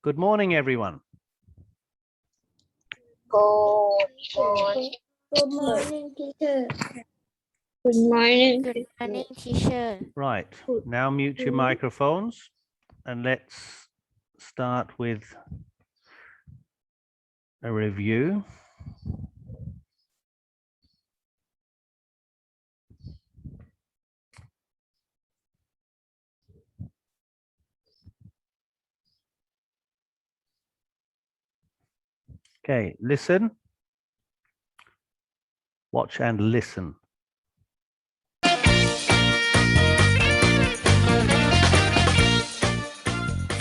Good morning, everyone. Good morning. Good morning, teacher. Good morning. Good morning, teacher. Right, now mute your microphones and let's start with a review. Okay, listen, watch and listen.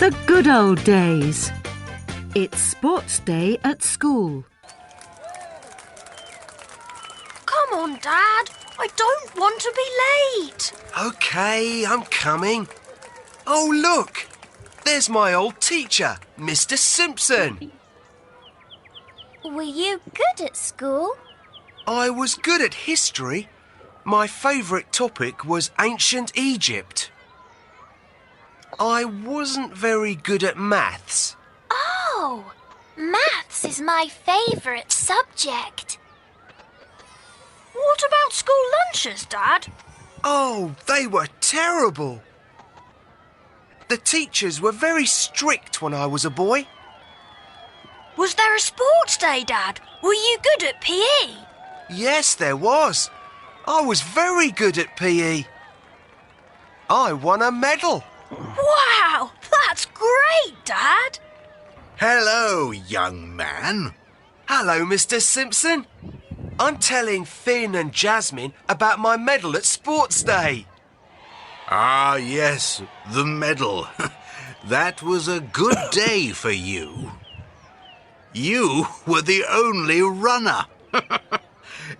The good old days. It's sports day at school. Come on, Dad. I don't want to be late. Okay, I'm coming. Oh, look! There's my old teacher, Mr. Simpson. Were you good at school? I was good at history. My favourite topic was ancient Egypt. I wasn't very good at maths. Oh, maths is my favourite subject. What about school lunches, Dad? Oh, they were terrible. The teachers were very strict when I was a boy. Was there a sports day, Dad? Were you good at PE? Yes, there was. I was very good at PE. I won a medal. Wow, that's great, Dad. Hello, young man. Hello, Mr. Simpson. I'm telling Finn and Jasmine about my medal at Sports Day. Ah, yes, the medal. That was a good day for you. You were the only runner.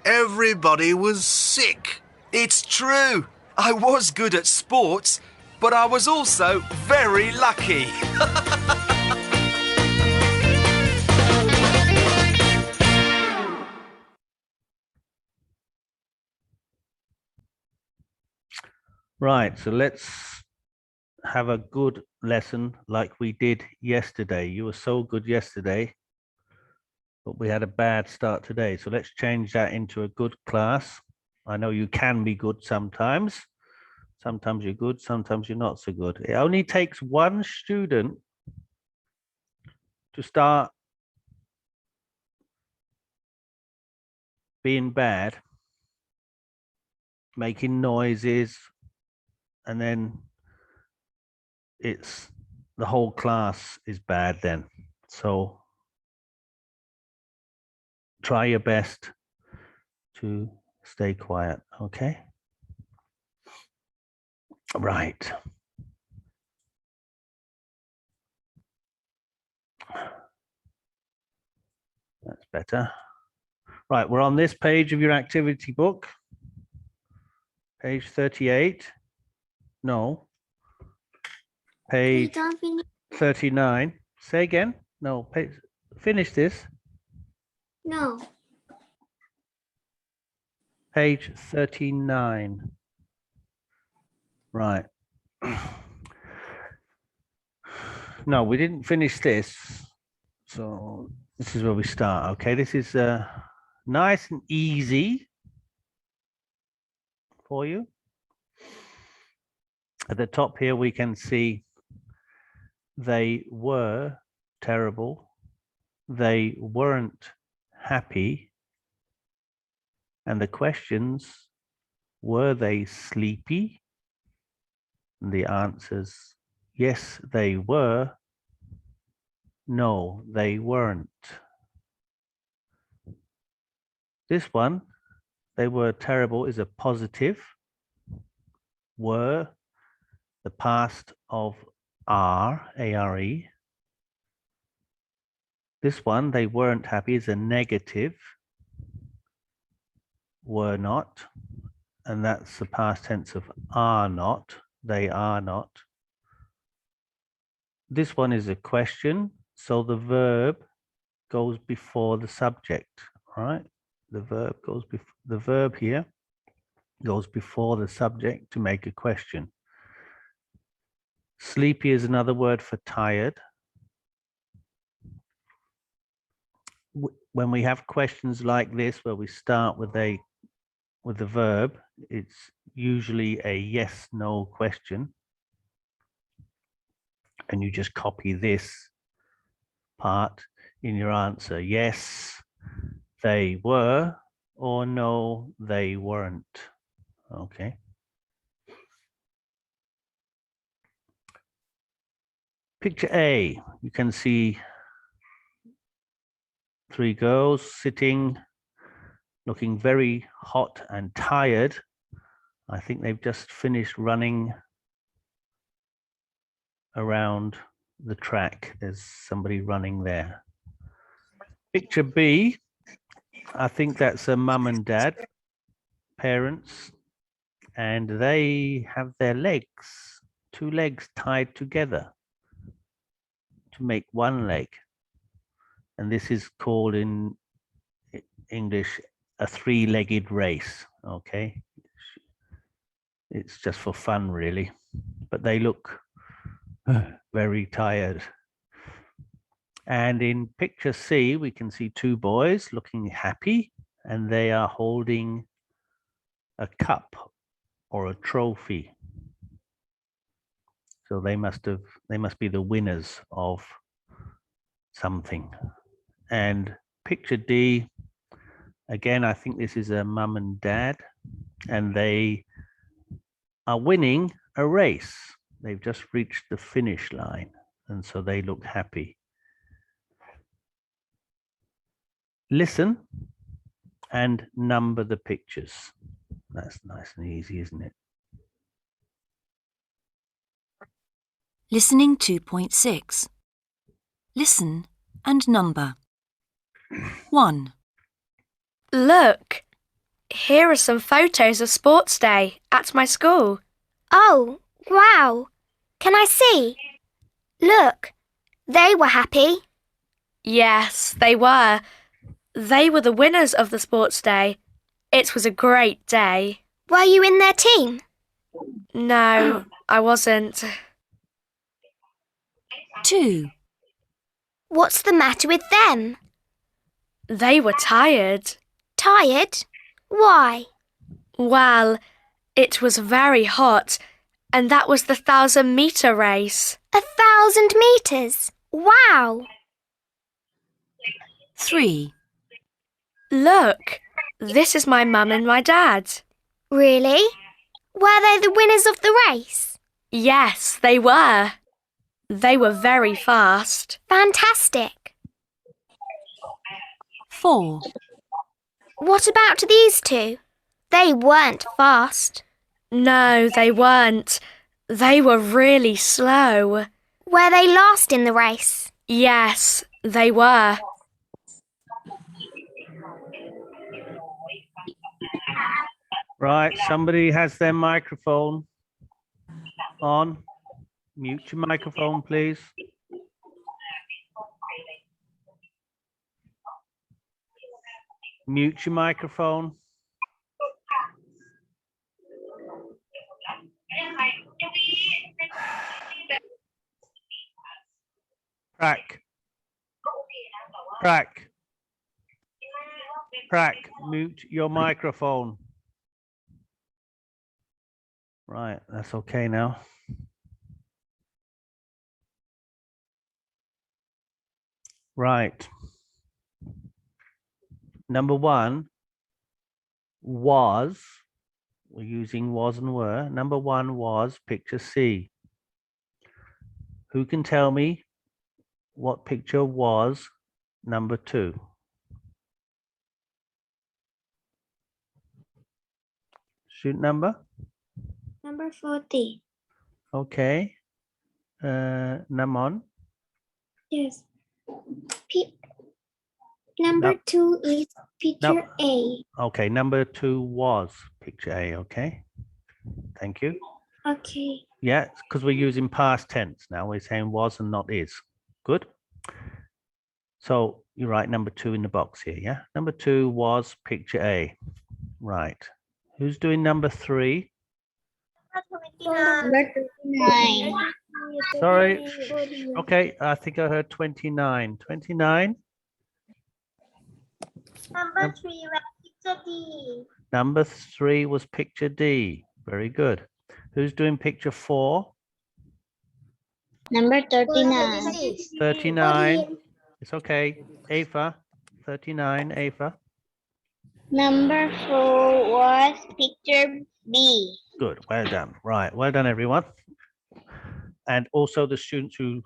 Everybody was sick. It's true. I was good at sports, but I was also very lucky. Right, so let's have a good lesson like we did yesterday. You were so good yesterday, but we had a bad start today. So let's change that into a good class. I know you can be good sometimes. Sometimes you're good, sometimes you're not so good. It only takes one student to start being bad, making noises, and then it's the whole class is bad then. So try your best to stay quiet, okay? Right. That's better. Right, we're on this page of your activity book. Page 38. No. Page 39. Say again. No, page, finish this. No. Page 39. Right. No, we didn't finish this. So this is where we start. Okay, this is nice and easy for you. At the top here, we can see they were terrible. They weren't happy. And the questions, were they sleepy? And the answers, yes, they were. No, they weren't. This one, they were terrible, is a positive. Were, the past of are, A-R-E. This one, they weren't happy, is a negative. Were not. And that's the past tense of are not. They are not. This one is a question. So the verb goes before the subject, all right? The verb here goes before the subject to make a question. Sleepy is another word for tired. when we have questions like this, where we start with the verb, it's usually a yes, no question. And you just copy this part in your answer. Yes, they were, or no, they weren't. Okay. Picture A, you can see 3 girls sitting, looking very hot and tired. I think they've just finished running around the track. There's somebody running there. Picture B, I think that's a mum and dad, parents, and they have their legs, 2 legs tied together to make 1 leg. And this is called in English a 3-legged race. Okay. It's just for fun, really, but they look very tired. And in picture C, we can see 2 boys looking happy, and they are holding a cup or a trophy. So they must be the winners of something. And picture D, again, I think this is a mum and dad, and they are winning a race. They've just reached the finish line, and so they look happy. Listen and number the pictures. That's nice and easy, isn't it? Listening 2.6. Listen and number. 1, Look, here are some photos of Sports Day at my school. Oh, wow. Can I see? Look, they were happy. Yes, they were. They were the winners of the Sports Day. It was a great day. Were you in their team? No, I wasn't. 2, What's the matter with them? They were tired. Tired? Why? Well, it was very hot, and that was the 1,000-meter race. 1,000 meters? Wow. 3, Look, this is my mum and my dad. Really? Were they the winners of the race? Yes, they were. They were very fast. Fantastic. 4, What about these 2? They weren't fast. No, they weren't. They were really slow. Were they last in the race? Yes, they were. Right, somebody has their microphone on. Mute your microphone, please. Mute your microphone. Prack, mute your microphone. Right, that's okay now. Right. Number 1 was, we're using was and were. Number 1 was picture C. Who can tell me what picture was number 2? Shoot number? Number 40. Okay. Namon? Yes. Number No. 2 is picture No. A. Okay, number 2 was picture A, okay? Thank you. Okay. Yeah, because we're using past tense now. We're saying was and not is. Good. So you write number 2 in the box here, yeah? Number 2 was picture A. Right. Who's doing number 3? Number 29. Sorry. Okay, I think I heard 29. 29. Number 3 was picture D. Number 3 was picture D. Very good. Who's doing picture 4? Number 39. 39. It's okay. Ava, 39, Ava. Number 4 was picture B. Good. Well done. Right. Well done, everyone. And also the students who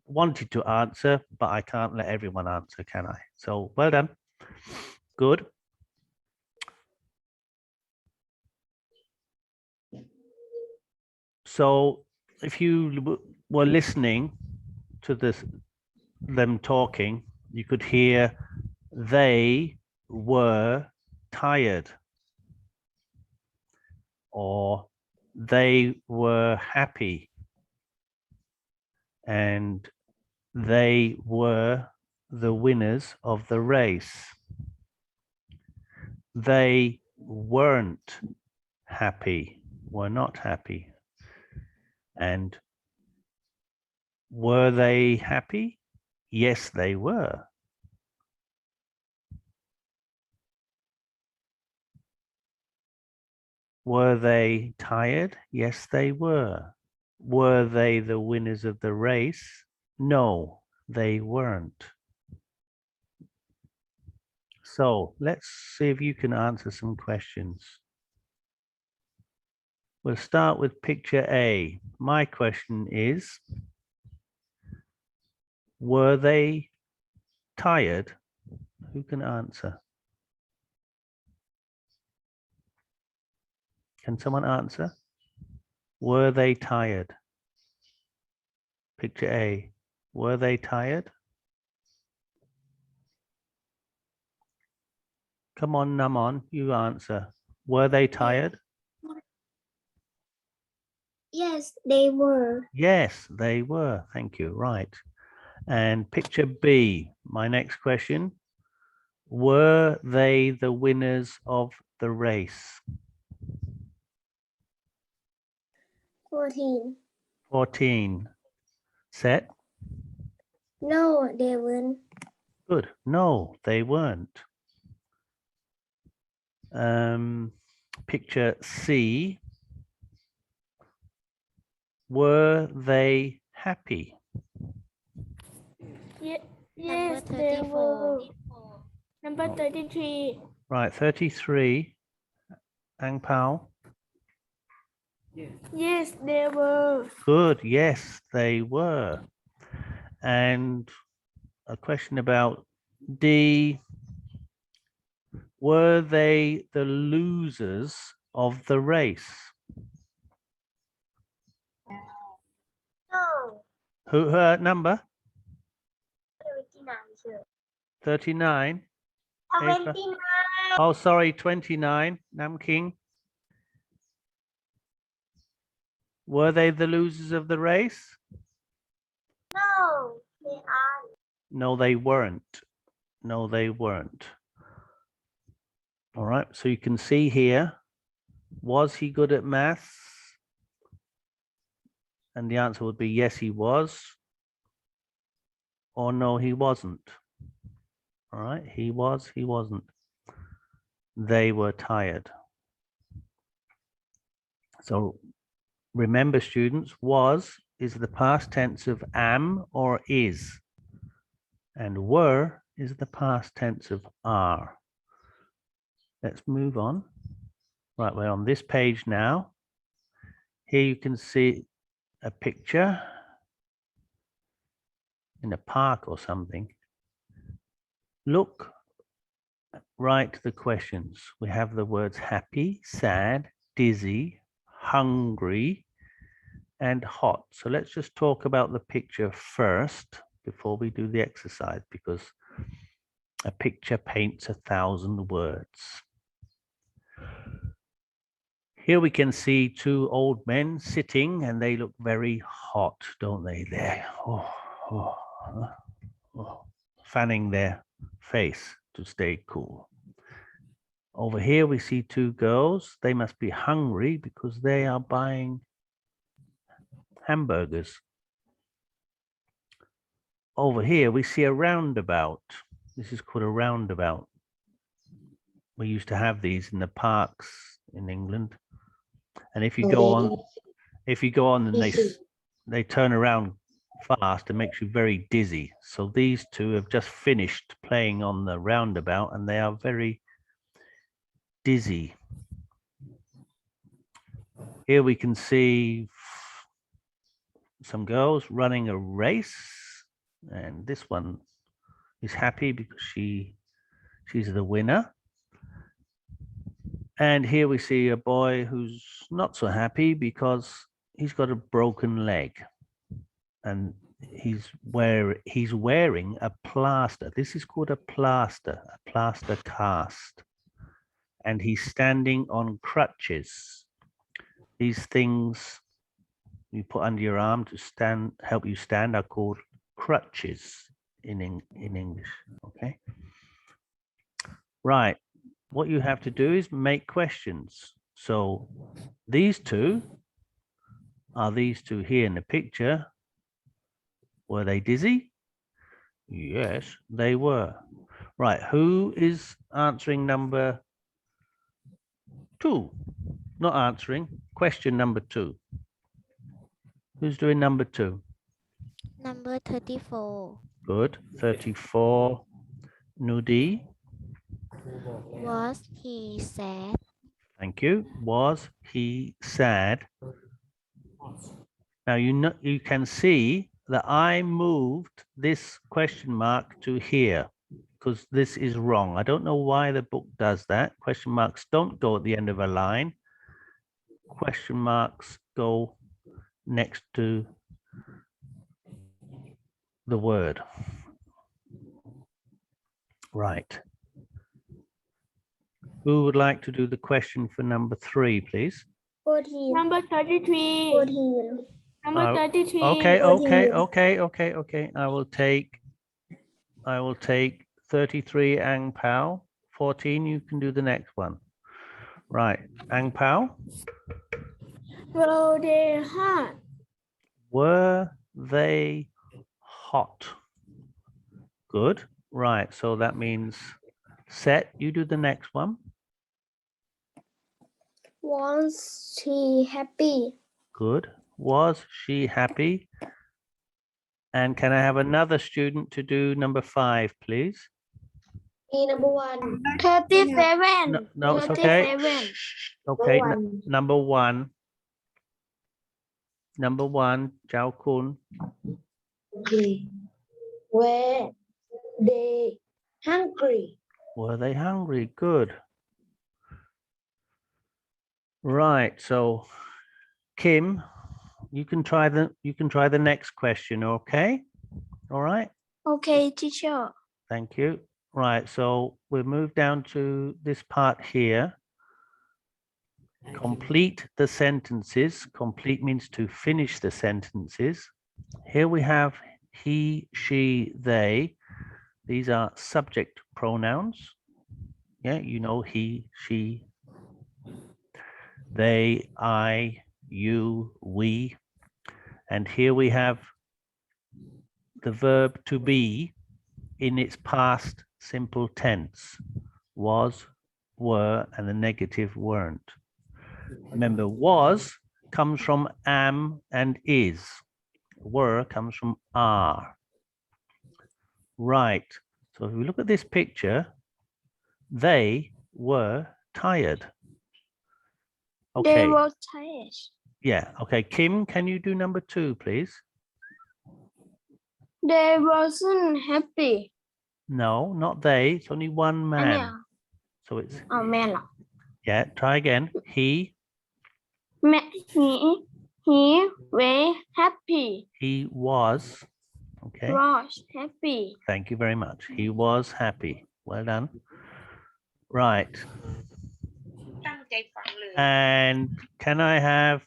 wanted to answer, but I can't let everyone answer, can I? So well done. Good. So if you were listening to them talking, you could hear they were tired, or they were happy, and they were the winners of the race. They weren't happy, were not happy. And were they happy? Yes, they were. Were they tired? Yes, they were. Were they the winners of the race? No, they weren't. So let's see if you can answer some questions. We'll start with picture A. My question is, were they tired? Who can answer? Can someone answer? Were they tired? Picture A. Were they tired? Come on, Namon, you answer. Were they tired? Yes, they were. Yes, they were. Thank you. Right. And picture B, my next question. Were they the winners of the race? 14. 14. Set. No, they weren't. Good. No, they weren't. Picture C. Were they happy? Yes, they were. Number 33. Right, 33. Ang Pao. Yes, they were. Good. Yes, they were. And a question about D. Were they the losers of the race? No. Who her number? 39, sir. 39. Ava? 29. Oh, sorry, 29. Nam King. Were they the losers of the race? No, they are. No, they weren't. No, they weren't. All right, so you can see here, was he good at maths? And the answer would be yes, he was. Or no, he wasn't. All right, he was, he wasn't. They were tired. So remember, students, was is the past tense of am or is. And were is the past tense of are. Let's move on. Right, we're on this page now. Here you can see a picture in a park or something. Look, write the questions. We have the words happy, sad, dizzy, hungry, and hot. So let's just talk about the picture first before we do the exercise, because a picture paints 1,000 words. Here we can see two old men sitting, and they look very hot, don't they? They're fanning their face to stay cool. Over here we see two girls. They must be hungry because they are buying hamburgers. Over here we see a roundabout. This is called a roundabout. We used to have these in the parks in England. And if you go on, and they turn around fast, it makes you very dizzy. So these two have just finished playing on the roundabout and they are very dizzy. Here we can see some girls running a race, and this one is happy because she's the winner. And here we see a boy who's not so happy because he's got a broken leg, and he's wearing a plaster. This is called a plaster cast, and he's standing on crutches. These things you put under your arm to help you stand are called crutches in English. Okay. Right. What you have to do is make questions. So these two are these two here in the picture. Were they dizzy? Yes, they were. Right. Who is answering number 2? Not answering. Question number 2. Who's doing number 2? Number 34. Good. 34. Nudi. Was he sad? Thank you. Was he sad? Now you can see that I moved this question mark to here because this is wrong. I don't know why the book does that. Question marks don't go at the end of a line. Question marks go next to the word. Right. Who would like to do the question for number 3, please? 14. Number 33. 14. Number 33. Okay. I will take 33, Ang Pao. 14, you can do the next one. Right, Ang Pao. Were they hot? Were they hot? Good. Right, so that means Set, you do the next one. Was she happy? Good. Was she happy? And can I have another student to do number 5, please? Number 1. 37. No, it's okay. 37. Okay, number 1. Number 1, Chao Kun. Okay. Were they hungry? Were they hungry? Good. Right, so Kim, you can try the next question, okay? All right. Okay, teacher. Thank you. Right, so we'll move down to this part here. Complete the sentences. Complete means to finish the sentences. Here we have he, she, they. These are subject pronouns. Yeah, you know, he, she, they, I, you, we. And here we have the verb to be in its past simple tense. Was, were, and the negative weren't. Remember, was comes from am and is. Were comes from are. Right. So if we look at this picture, they were tired. Okay. They were tired. Yeah. Okay. Kim, can you do number 2, please? They wasn't happy. No, not they. It's only one man. So it's Oh, man. yeah. Try again. He He were happy. he was. Okay. Was happy. Thank you very much. He was happy. Well done. Right. And can I have,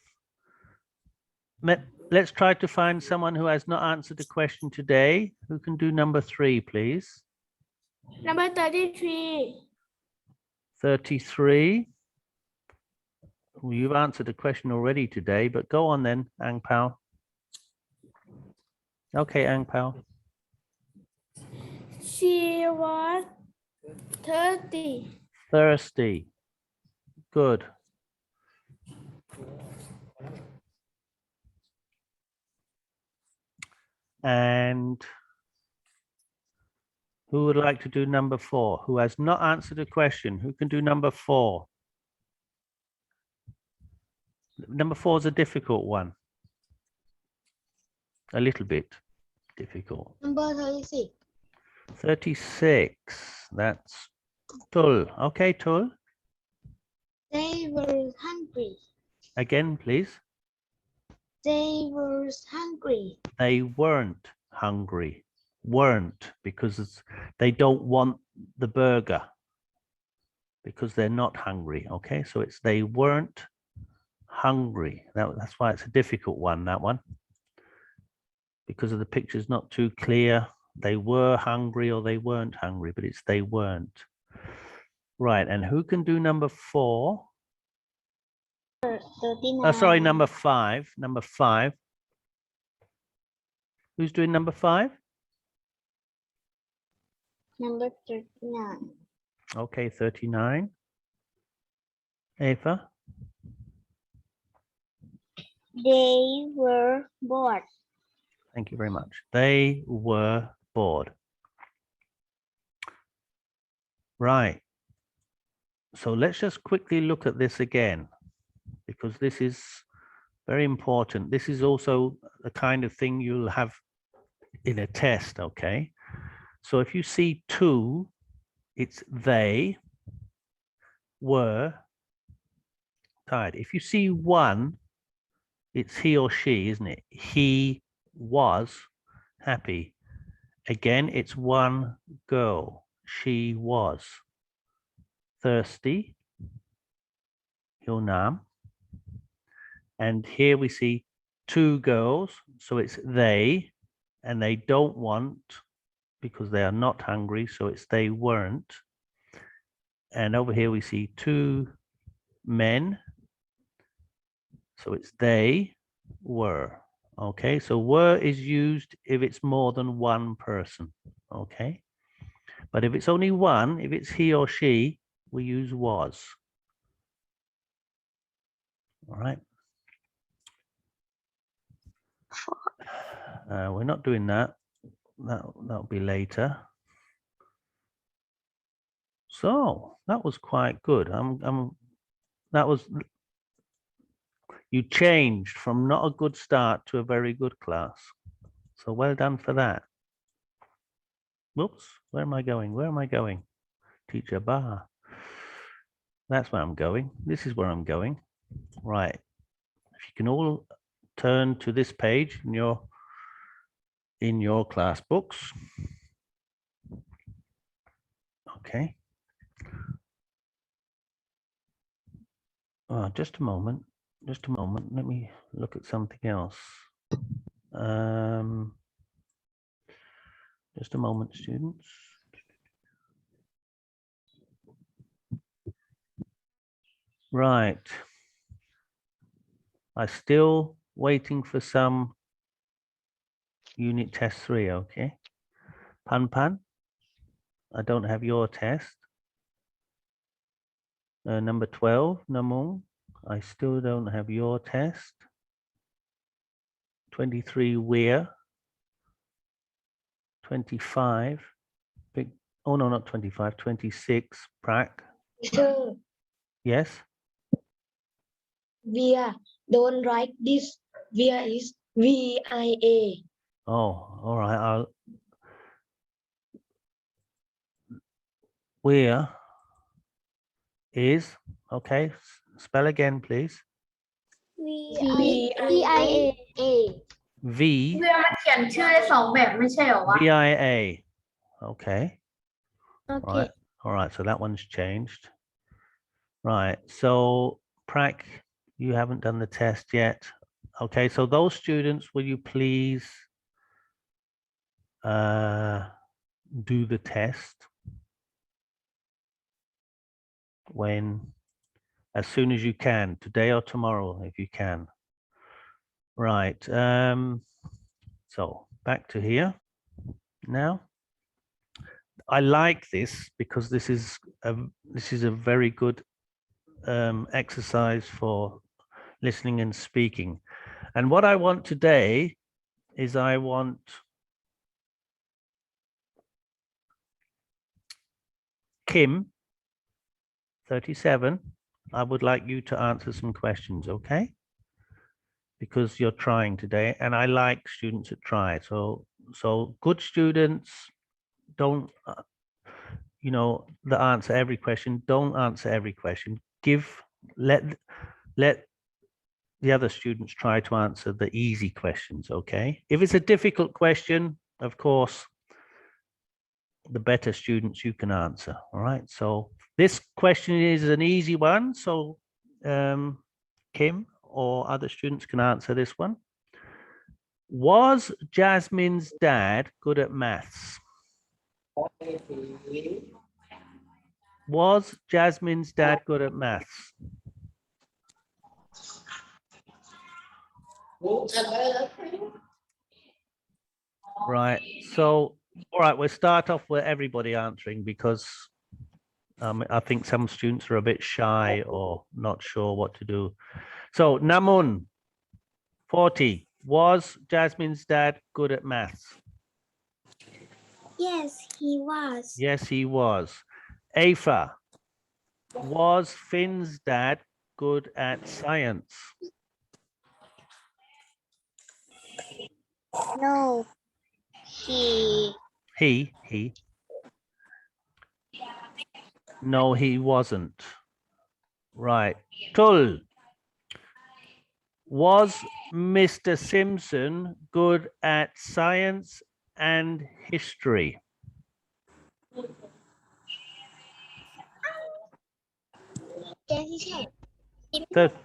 let's try to find someone who has not answered the question today. Who can do number 3, please? Number 33. 33. Well, you've answered the question already today, but go on then, Ang Pao. Okay, Ang Pao. She was 30. Thirsty. Good. And who would like to do number 4? Who has not answered a question? Who can do number 4? Number 4 is a difficult one. A little bit difficult. Number 36. 36. That's Tul. Okay, Tul. They were hungry. Again, please. They were hungry. They weren't hungry. Weren't, because they don't want the burger. Because they're not hungry. Okay, so it's they weren't hungry. That's why it's a difficult one, that one. Because of the picture's not too clear. They were hungry or they weren't hungry, but it's they weren't. Right, and who can do number 4? 39. Sorry, number 5. Number 5. Who's doing number 5? Number 39. Okay, 39. Eva? They were bored. Thank you very much. They were bored. Right. So let's just quickly look at this again, because this is very important. This is also the kind of thing you'll have in a test, okay? So if you see 2, it's they were tired. If you see 1, it's he or she, isn't it? He was happy. Again, it's one girl. She was thirsty. Hill Nam. And here we see 2 girls. So it's they, and they don't want because they are not hungry. So it's they weren't. And over here we see 2 men. So it's they were. Okay, so were is used if it's more than one person. Okay, but if it's only one, if it's he or she, we use was. All right. We're not doing that. That'll be later. So that was quite good. That was. You changed from not a good start to a very good class. So well done for that. Whoops, where am I going? Where am I going? Teacher Bar. That's where I'm going. This is where I'm going. Right. If you can all turn to this page in your class books. Okay. Just a moment. Just a moment. Let me look at something else. Just a moment, students. Right. I'm still waiting for some unit test 3, okay? Pan Pan, I don't have your test. Number 12, Namung, I still don't have your test. 23, Weir. 25, oh no, not 25, 26, Prak. Sir, Yes? Via, don't write this. Via is V-I-A. Oh, all right. Where is, okay, spell again, please. V-I-A. V. VIA. Okay. Okay. All right. So that one's changed. Right. So Prak, you haven't done the test yet. Okay. So those students, will you please do the test as soon as you can, today or tomorrow, if you can. Right. So back to here now. I like this because this is a very good exercise for listening and speaking. And what I want today is I want Kim, 37. I would like you to answer some questions, okay? Because you're trying today, and I like students that try. So good students don't, that answer every question. Don't answer every question. Let the other students try to answer the easy questions, okay? If it's a difficult question, of course, the better students you can answer, all right? So this question is an easy one, so Kim or other students can answer this one. Was Jasmine's dad good at maths? Was Jasmine's dad good at maths? Right, so, all right, we'll start off with everybody answering because I think some students are a bit shy or not sure what to do. So Namun, 40, was Jasmine's dad good at maths? Yes, he was. Yes, he was. Afa, was Finn's dad good at science? No, he. He. No, he wasn't. Right. Tul, was Mr. Simpson good at science and history?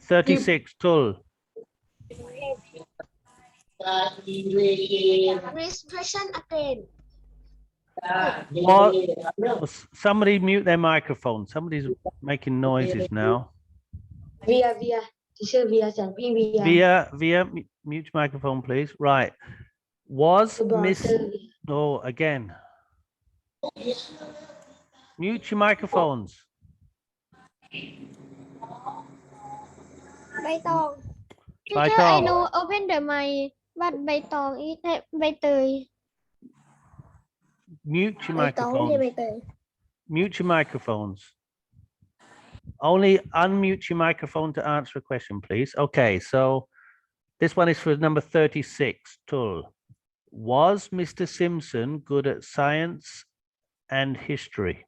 36, Tul. Question again. What? Somebody mute their microphone. Somebody's making noises now. Via. Teacher Via. Via, mute your microphone, please. Right. Was Miss... Oh, again. Mute your microphones. ใบตอง ใบ Teacher ตอง I know open the mic but ใบตอง is ใบเตย Mute your ใบตองไม่ใช่ microphones. ใบเตย Mute your microphones. Only unmute your microphone to answer a question, please. Okay, so this one is for number 36, Tul. Was Mr. Simpson good at science and history?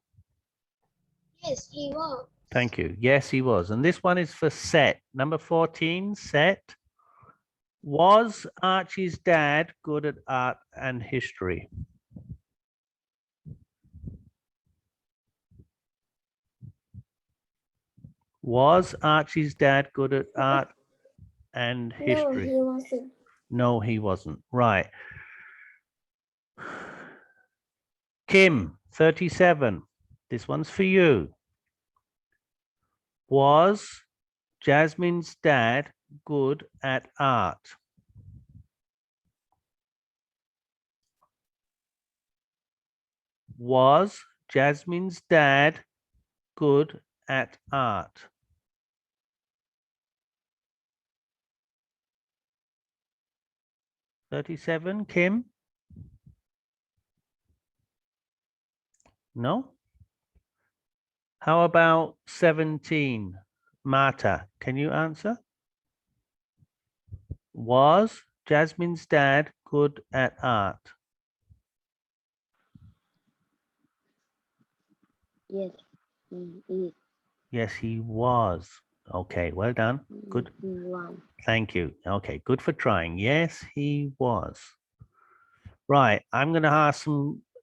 Yes, he was. Thank you. Yes, he was. And this one is for Set. Number 14, Set. Was Archie's dad good at art and history? Was Archie's dad good at art and history? No, he wasn't. No, he wasn't. Right. Kim, 37. This one's for you. Was Jasmine's dad good at art? Was Jasmine's dad good at art? $37, Kim? No? How about 17? Marta, can you answer? Was Jasmine's dad good at art? Yes, he is. Yes, he was. Okay, well done. Good. He was. Thank you. Okay, good for trying. Yes, he was. Right, I'm going to ask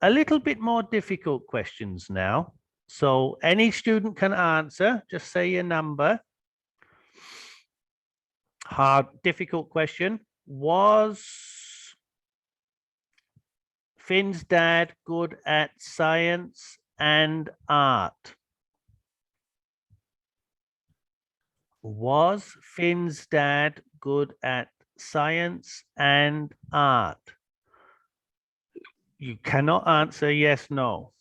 a little bit more difficult questions now. So any student can answer. Just say your number. Hard, difficult question. Was Finn's dad good at science and art? Was Finn's dad good at science and art? You cannot answer yes, no.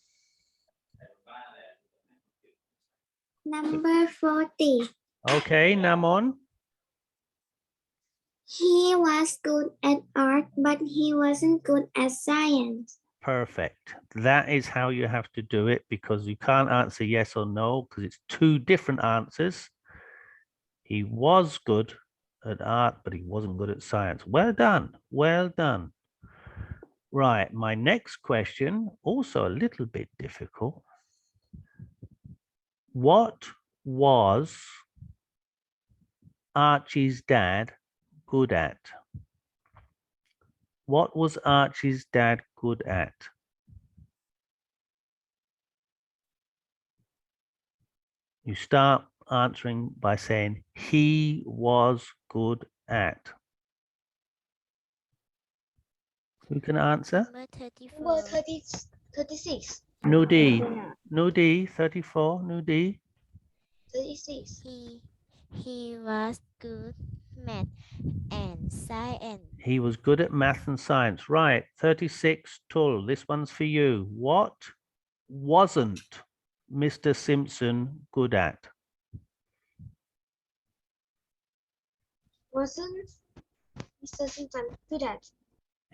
Number 40. Okay, Namon. He was good at art, but he wasn't good at science. Perfect. That is how you have to do it, because you can't answer yes or no because it's two different answers. He was good at art, but he wasn't good at science. Well done. Well done. Right. My next question, also a little bit difficult. What was Archie's dad good at? What was Archie's dad good at? You start answering by saying he was good at. Who can answer? Number 36. Nudi. Nudi, 34. Nudi. 36. He was good math and science. He was good at math and science. Right. 36. Tul, this one's for you. What wasn't Mr. Simpson good at? Wasn't Mr. Simpson good at?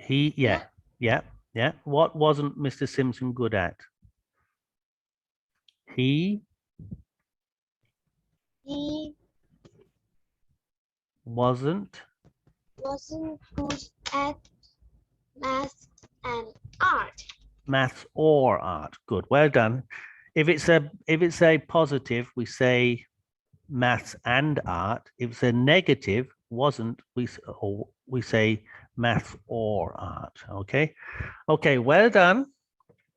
Yeah. What wasn't Mr. Simpson good at? He wasn't good at math and art. maths or art. Good. Well done. If it's a positive, we say maths and art. If it's a negative, wasn't, we say maths or art. Okay. Okay. Well done.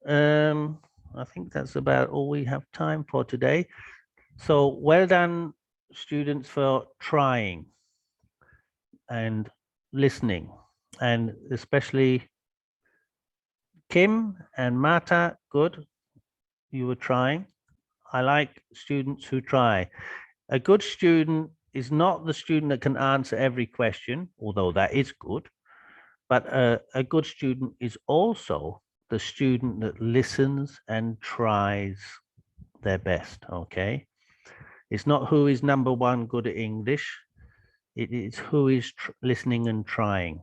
I think that's about all we have time for today. So well done, students, for trying and listening, and especially Kim and Mata. Good. You were trying. I like students who try. A good student is not the student that can answer every question, although that is good. But a good student is also the student that listens and tries their best, okay? It's not who is number one good at English. It is who is listening and trying.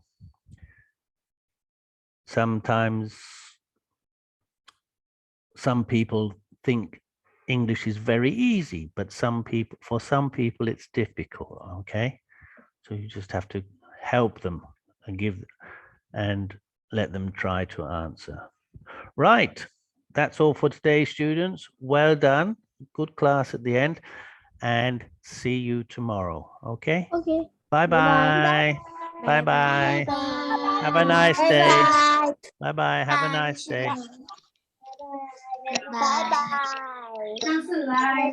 Sometimes some people think English is very easy, but for some people it's difficult, okay? So you just have to help them and let them try to answer. Right, that's all for today, students. Well done. Good class at the end, and see you tomorrow, okay? Okay. Bye-bye. Bye-bye. Have a nice day. Bye-bye. Have a nice day. Bye bye.